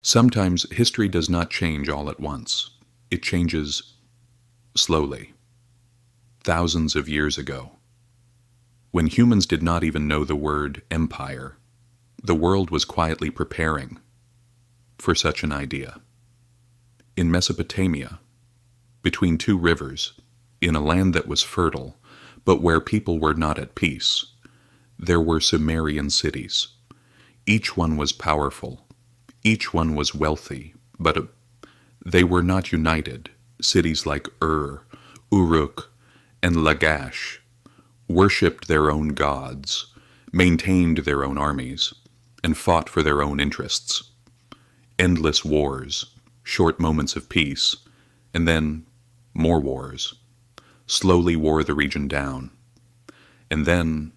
Sometimes history does not change all at once. It changes slowly. Thousands of years ago, when humans did not even know the word empire, the world was quietly preparing for such an idea. In Mesopotamia, between two rivers, in a land that was fertile, but where people were not at peace, there were Sumerian cities. Each one was powerful. Each one was wealthy, but they were not united. Cities like Uruk, and Lagash worshipped their own gods, maintained their own armies, and fought for their own interests. Endless wars, short moments of peace, and then more wars, slowly wore the region down. And then,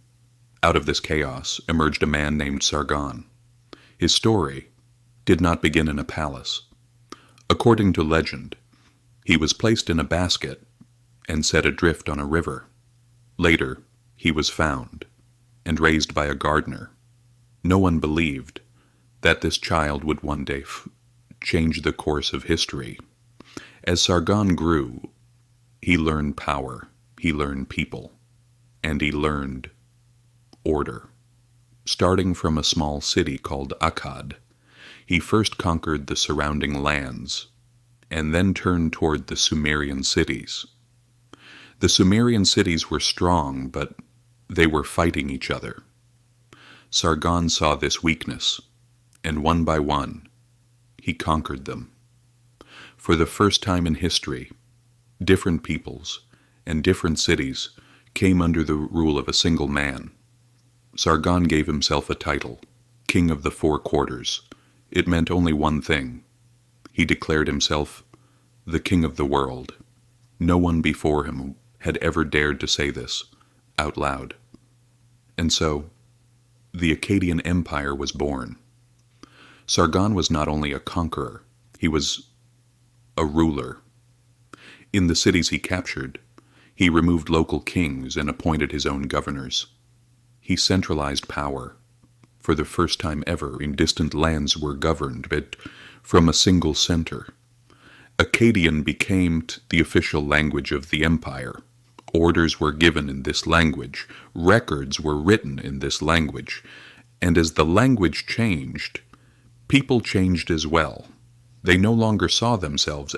out of this chaos, emerged a man named Sargon. His story did not begin in a palace. According to legend, he was placed in a basket and set adrift on a river. Later, he was found and raised by a gardener. No one believed that this child would one day change the course of history. As Sargon grew, he learned power, he learned people, and he learned order. Starting from a small city called Akkad, he first conquered the surrounding lands, and then turned toward the Sumerian cities. The Sumerian cities were strong, but they were fighting each other. Sargon saw this weakness, and one by one, he conquered them. For the first time in history, different peoples and different cities came under the rule of a single man. Sargon gave himself a title, King of the Four Quarters. It meant only one thing. He declared himself the king of the world. No one before him had ever dared to say this out loud. And so, the Akkadian Empire was born. Sargon was not only a conqueror, he was a ruler. In the cities he captured, he removed local kings and appointed his own governors. He centralized power. For the first time ever, in distant lands were governed, but from a single center. Akkadian became the official language of the empire. Orders were given in this language. Records were written in this language. And as the language changed, people changed as well. They no longer saw themselves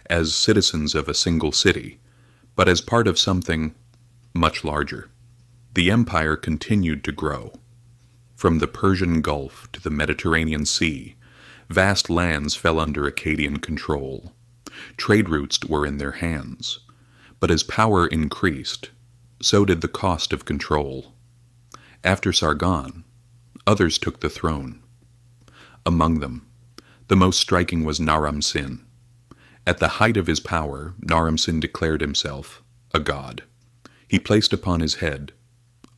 as citizens of a single city, but as part of something much larger. The empire continued to grow. From the Persian Gulf to the Mediterranean Sea, vast lands fell under Akkadian control. Trade routes were in their hands. But as power increased, so did the cost of control. After Sargon, others took the throne. Among them, the most striking was Naram-Sin. At the height of his power, Naram-Sin declared himself a god. He placed upon his head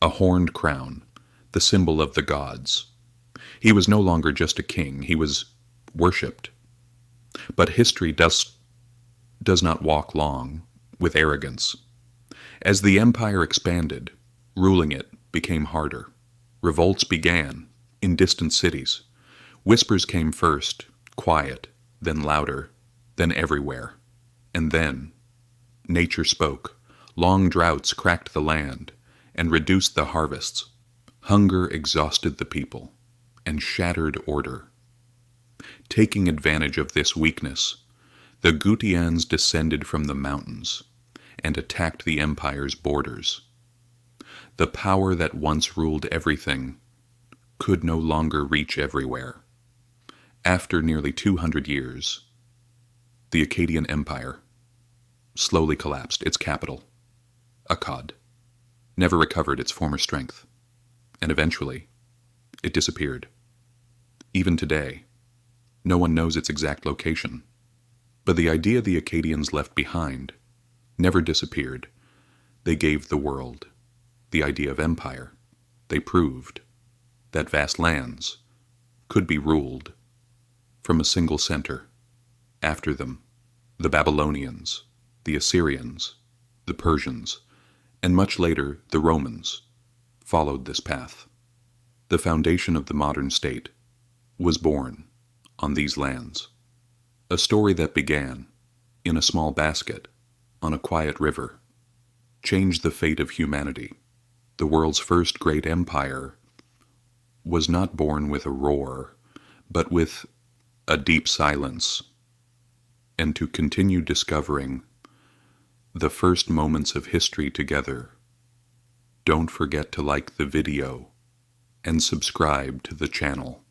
a horned crown, the symbol of the gods. He was no longer just a king, he was worshipped. But history does not walk long with arrogance. As the empire expanded, ruling it became harder. Revolts began in distant cities. Whispers came first, quiet, then louder, then everywhere. And then, nature spoke. Long droughts cracked the land and reduced the harvests. Hunger exhausted the people and shattered order. Taking advantage of this weakness, the Gutians descended from the mountains and attacked the empire's borders. The power that once ruled everything could no longer reach everywhere. After nearly 200 years, the Akkadian Empire slowly collapsed. Its capital, Akkad, never recovered its former strength, and eventually, it disappeared. Even today, no one knows its exact location, but the idea the Akkadians left behind never disappeared. They gave the world the idea of empire. They proved that vast lands could be ruled from a single center. After them, the Babylonians, the Assyrians, the Persians, and much later the Romans followed this path. The foundation of the modern state was born on these lands. A story that began in a small basket on a quiet river changed the fate of humanity. The world's first great empire was not born with a roar, but with a deep silence. And to continue discovering the first moments of history together, don't forget to like the video and subscribe to the channel.